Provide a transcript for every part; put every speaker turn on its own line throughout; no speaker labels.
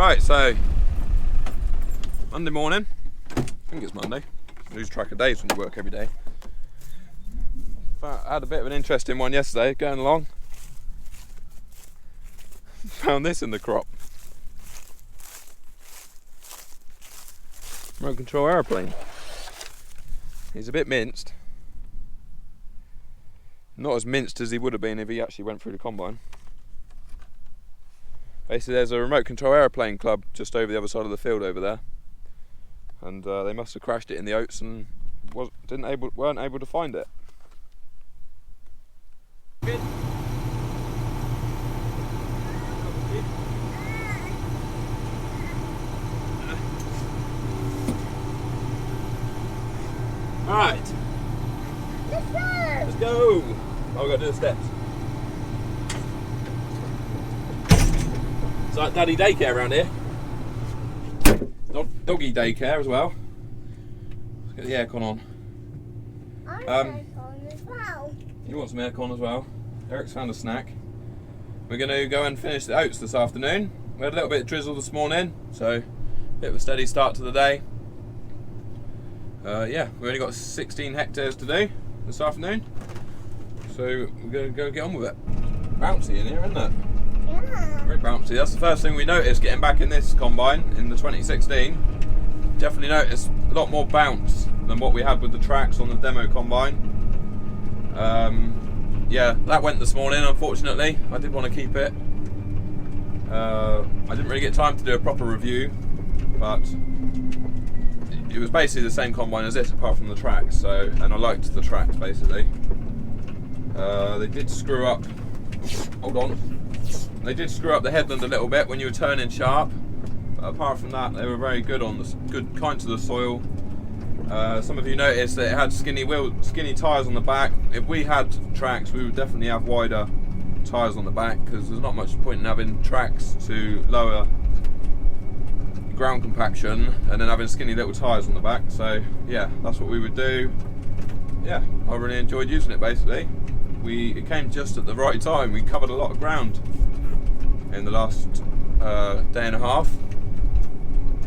Right, so Monday morning. I think it's Monday. Lose track of days when you work every day. I had a bit of an interesting one yesterday, going along. Found this in the crop. Remote control aeroplane. He's a bit minced. Not as minced as he would have been if he actually went through the combine. Basically, there's a remote control aeroplane club just over the other side of the field over there, and they must have crashed it in the oats and weren't able to find it. Right.
Let's go.
Let's go. Oh, we've got to do the steps. It's like daddy daycare around here. Doggy daycare as well. Let's get the aircon on.
I want aircon as well.
You want some aircon as well? Eric's found a snack. We're going to go and finish the oats this afternoon. We had a little bit of drizzle this morning, so a bit of a steady start to the day. Yeah, we've only got 16 hectares to do this afternoon, so we're going to go get on with it. Bouncy in here, isn't it?
Yeah.
Very bouncy. That's the first thing we noticed getting back in this combine in the 2016. Definitely noticed a lot more bounce than what we had with the tracks on the demo combine. Yeah, that went this morning, unfortunately. I did want to keep it. I didn't really get time to do a proper review, but it was basically the same combine as this apart from the tracks, so, and I liked the tracks basically. They did screw up, hold on, they did screw up the headland a little bit when you were turning sharp, but apart from that they were very good on the good kind to the soil. Some of you noticed that it had skinny tyres on the back. If we had tracks we would definitely have wider tyres on the back, because there's not much point in having tracks to lower ground compaction and then having skinny little tyres on the back. So yeah, that's what we would do. Yeah, I really enjoyed using it basically. It came just at the right time. We covered a lot of ground in the last day and a half,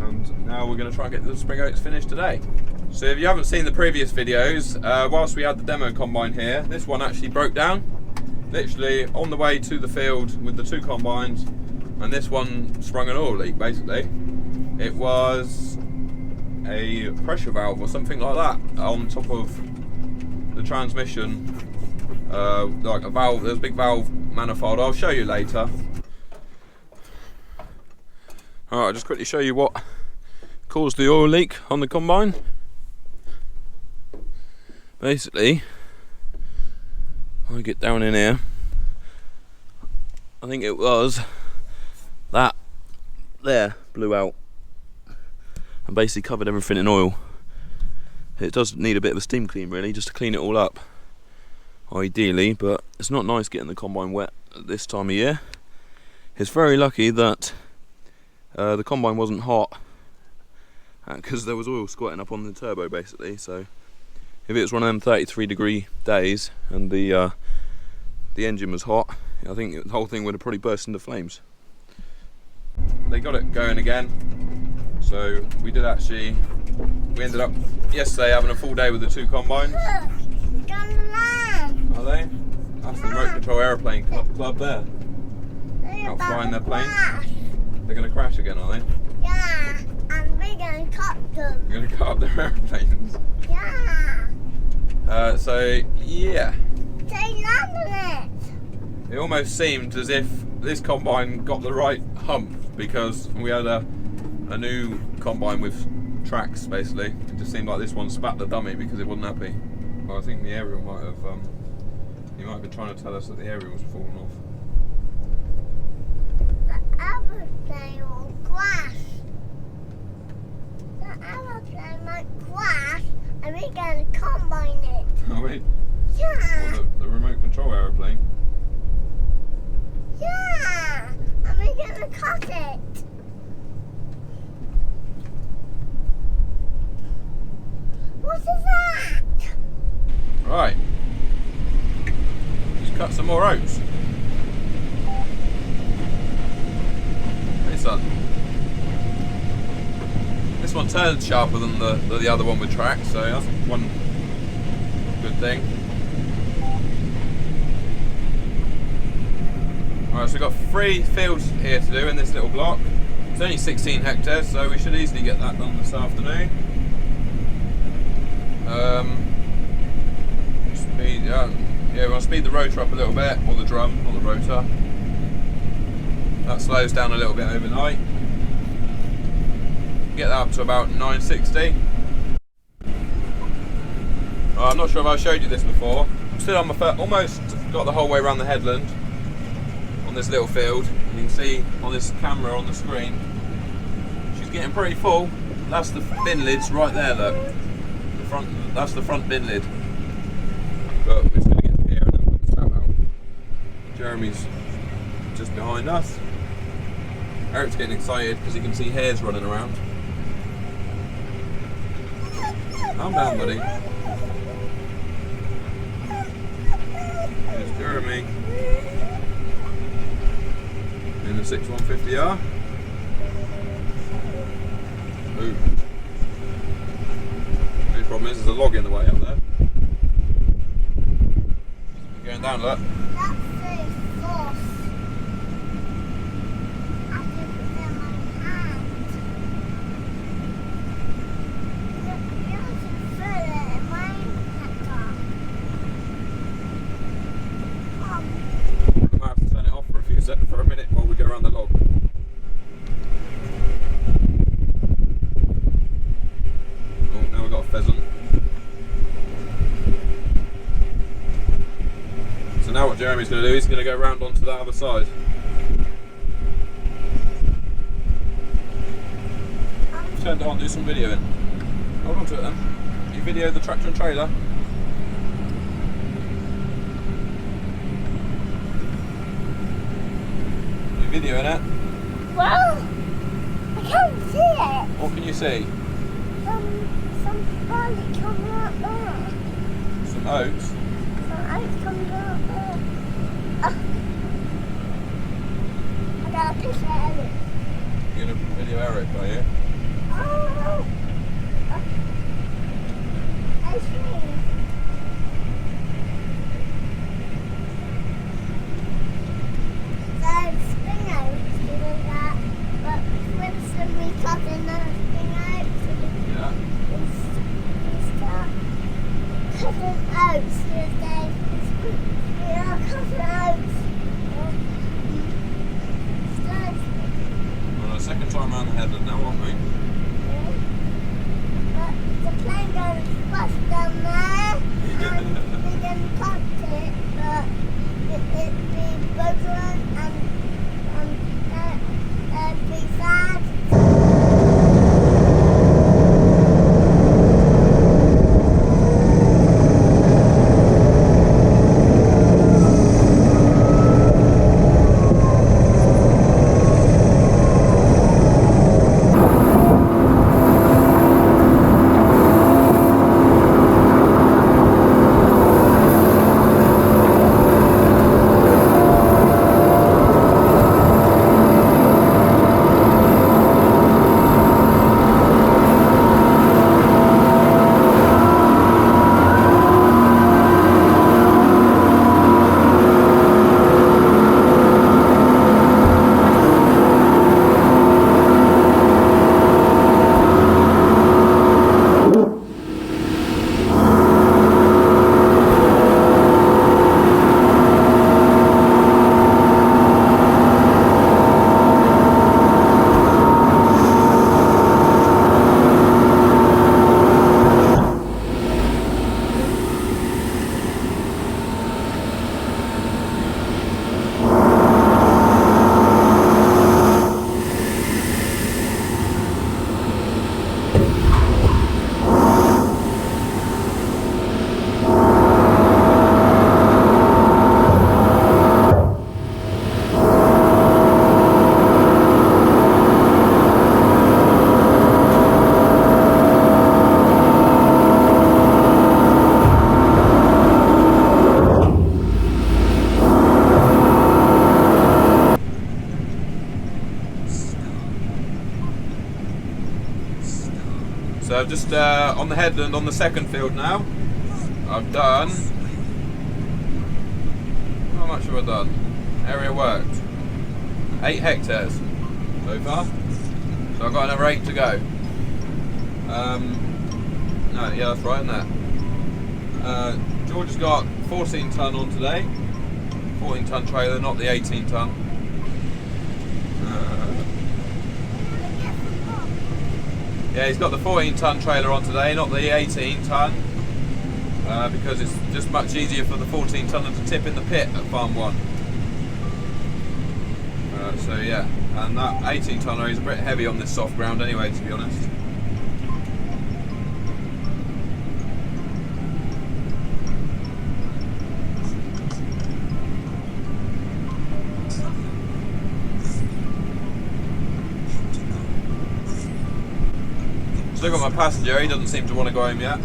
and now we're going to try and get the spring oats finished today. So if you haven't seen the previous videos, whilst we had the demo combine here, this one actually broke down literally on the way to the field with the two combines, and this one sprung an oil leak basically. It was a pressure valve or something like that on top of the transmission, like a valve. There's a big valve manifold. I'll show you later. Alright, I'll just quickly show you what caused the oil leak on the combine. Basically, if I get down in here, I think it was that there blew out and basically covered everything in oil. It does need a bit of a steam clean really, just to clean it all up ideally, but it's not nice getting the combine wet at this time of year. It's very lucky that the combine wasn't hot, because there was oil squirting up on the turbo basically. So if it was one of them 33-degree days and the engine was hot, I think the whole thing would have probably burst into flames. They got it going again. So we ended up yesterday having a full day with the two combines.
Look, got the land.
Are they? That's the remote control aeroplane club there. Out flying their planes. They're going to crash again, are they?
Yeah, and we're going to cut them.
They're going to cut up their aeroplanes.
Yeah.
So yeah.
They landed it.
It almost seemed as if this combine got the right hump, because we had a new combine with tracks basically. It just seemed like this one spat the dummy because it wasn't happy. Well, I think the aerial might have he might have been trying to tell us that the aerial was falling off.
The aeroplane will crash. The aeroplane might crash and we're going to combine it.
Are we?
Yeah.
Or the remote control aeroplane?
Yeah. And we're going to cut it. What is that?
Right. Just cut some more oats. Hey son. front turned sharper than the other one with track, so that's one good thing. Alright, so we've got 3 fields here to do in this little block. It's only 16 hectares, so we should easily get that done this afternoon. We want to speed the rotor up a little bit, or the drum, not the rotor. That slows down a little bit overnight. Get that up to about 960. I'm not sure if I showed you this before. I'm still on my almost got the whole way around the headland on this little field. You can see on this camera on the screen, she's getting pretty full. That's the bin lids right there, look. That's the front bin lid. But we're just going to get here and then put the strap out. Jeremy's just behind us. Eric's getting excited because he can see hares running around. Calm down, buddy. There's Jeremy in the 6150R. Ooh. The only problem is there's a log in the way up there. Going down, look.
That's so false. I can put it in my hand. You can put it in my hectare.
I might have to turn it off for a minute while we go around the log. Oh, now we've got a pheasant. So now what Jeremy's going to do, he's going to go round onto that other side. Turn it on, do some videoing. Hold on to it then. You video the tractor and trailer. You videoing it?
Well, I can't see it.
What can you see?
Some barley coming out there.
Some oats.
Some oats coming out there. I got a picture of it.
You're going to video Eric, are you?
Oh, ice cream. So spring oats doing that, but Winston we cut in the spring oats.
Yeah.
We start cutting oats today. We are cutting oats.
On the second time around the headland now, aren't we?
But the plane goes fast down there, and we can cut it, but it'd be broken and be sad.
So I've just on the headland on the second field now. I've done, how much have I done? Area worked 8 hectares so far. So I've got another 8 to go. No, yeah, that's right, isn't it? George has got 14 tonne on today. 14 tonne trailer, not the 18 tonne. Yeah, he's got the 14 tonne trailer on today, not the 18 tonne. Because it's just much easier for the 14 tonner to tip in the pit at Farm 1. So yeah, and that 18 tonner is a bit heavy on this soft ground anyway, to be honest. Still got my passenger, he doesn't seem to want to go home yet.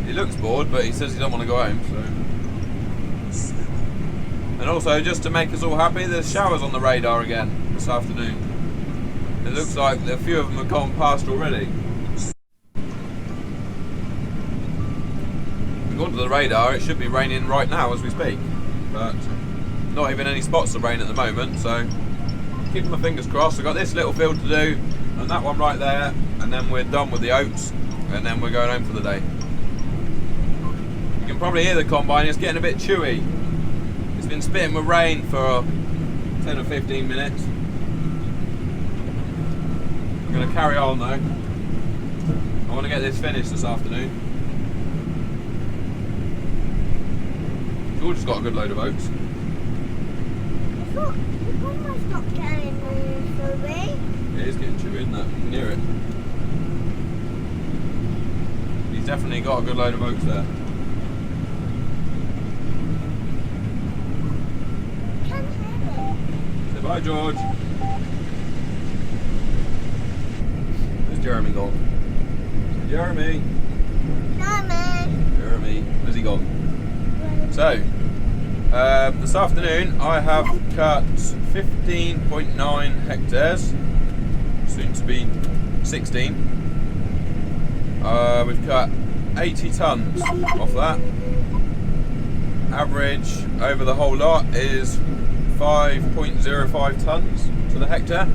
He looks bored, but he says he don't want to go home, so. And also, just to make us all happy, there's showers on the radar again this afternoon. It looks like a few of them have gone past already. According to the radar, it should be raining right now as we speak, but not even any spots of rain at the moment, so keeping my fingers crossed. I've got this little field to do, and that one right there, and then we're done with the oats, and then we're going home for the day. You can probably hear the combine, it's getting a bit chewy. It's been spitting with rain for 10 or 15 minutes. I'm going to carry on though. I want to get this finished this afternoon. George has got a good load of oats.
Look, the combine's not getting chewy.
It is getting chewy, isn't it? You can hear it. He's definitely got a good load of oats there. Bye, George. Where's Jeremy gone? Jeremy. Jeremy. Where's he gone? So, this afternoon I have cut 15.9 hectares, soon to be 16. We've cut 80 tonnes off that. Average over the whole lot is 5.05 tonnes to the hectare,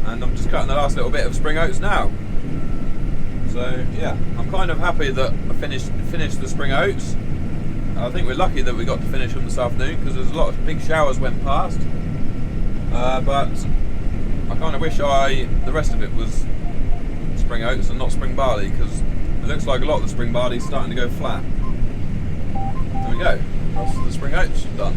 and I'm just cutting the last little bit of spring oats now. So yeah, I'm kind of happy that I finished the spring oats. I think we're lucky that we got to finish them this afternoon because there's a lot of big showers went past. But I kind of wish the rest of it was spring oats and not spring barley, because it looks like a lot of the spring barley is starting to go flat. There we go. That's the spring oats done.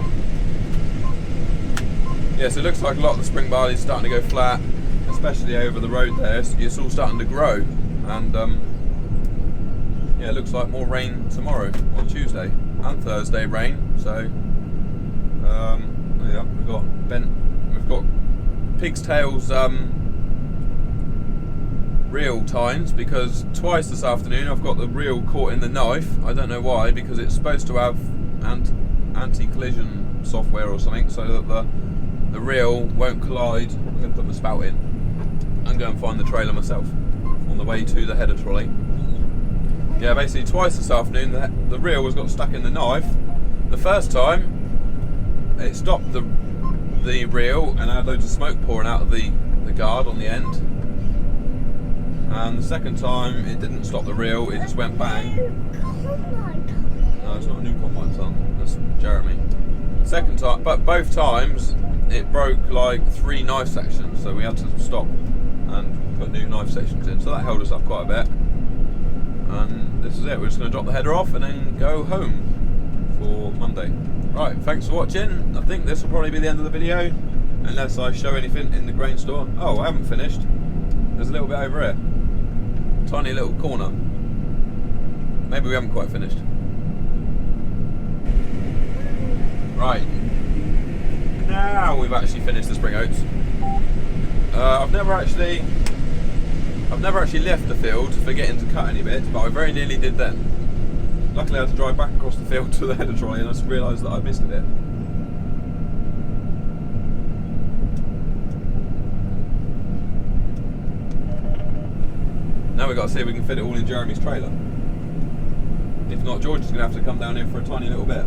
Yes, it looks like a lot of the spring barley is starting to go flat, especially over the road there. It's all starting to grow, and yeah, it looks like more rain tomorrow on Tuesday and Thursday rain. So yeah, we've got pig's tails reel tines, because twice this afternoon I've got the reel caught in the knife. I don't know why, because it's supposed to have anti-collision software or something, so that the reel won't collide. I'm going to put my spout in and go and find the trailer myself on the way to the header trolley. Yeah, basically twice this afternoon the reel was got stuck in the knife. The first time it stopped the reel and had loads of smoke pouring out of the guard on the end, and the second time it didn't stop the reel, it just went bang. No, it's not a new combine, son, that's Jeremy. Second time, but both times it broke like 3 knife sections, so we had to stop and put new knife sections in, so that held us up quite a bit. And this is it, we're just going to drop the header off and then go home for Monday. Right, thanks for watching. I think this will probably be the end of the video, unless I show anything in the grain store. Oh, I haven't finished. There's a little bit over here. Tiny little corner. Maybe we haven't quite finished. Right. Now we've actually finished the spring oats. I've never actually left the field forgetting to cut any bits, but I very nearly did then. Luckily I had to drive back across the field to the header trolley and I just realised that I missed a bit. Now we've got to see if we can fit it all in Jeremy's trailer. If not, George is going to have to come down here for a tiny little bit.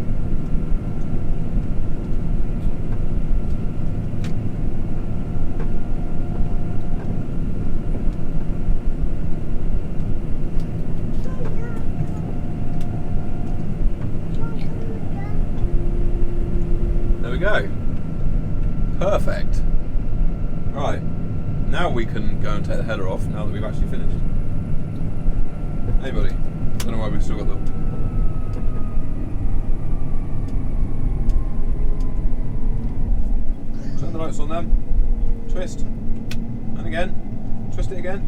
There we go. Perfect. Right. Now we can go and take the header off, now that we've actually finished. Hey buddy. I don't know why we've still got the... Turn the lights on them. Twist. And again. Twist it again.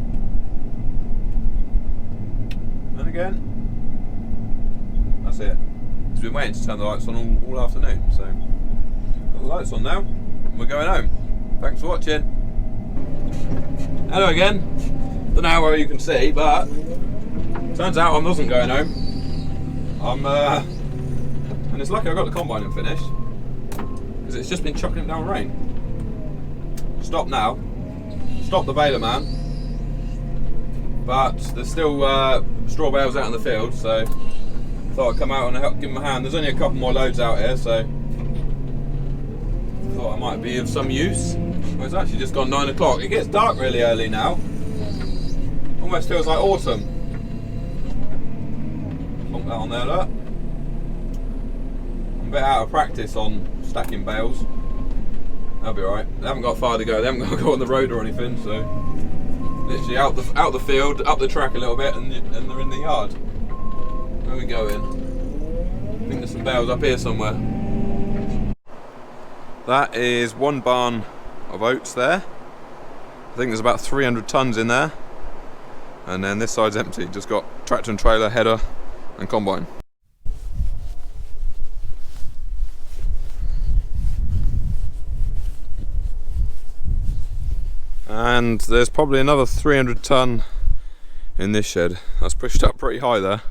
And again. That's it. He's been waiting to turn the lights on all afternoon, so... Got the lights on now. And we're going home. Thanks for watching. Hello again. Don't know how well you can see, but turns out I wasn't going home. And it's lucky I got the combine and finished, because it's just been chucking down rain. Stop now. Stop the baler man. But there's still straw bales out in the field, so thought I'd come out and help give them a hand. There's only a couple more loads out here, so thought I might be of some use. Well, it's actually just gone 9 o'clock. It gets dark really early now. Almost feels like autumn. Put that on there, look. I'm a bit out of practice on stacking bales. That'll be alright. They haven't got far to go. They haven't got to go on the road or anything, so literally out the field, up the track a little bit, and they're in the yard. Where are we going? I think there's some bales up here somewhere. That is one barn of oats there. I think there's about 300 tons in there, and then this side's empty, just got tractor and trailer, header and combine. And there's probably another 300 ton in this shed. That's pushed up pretty high there.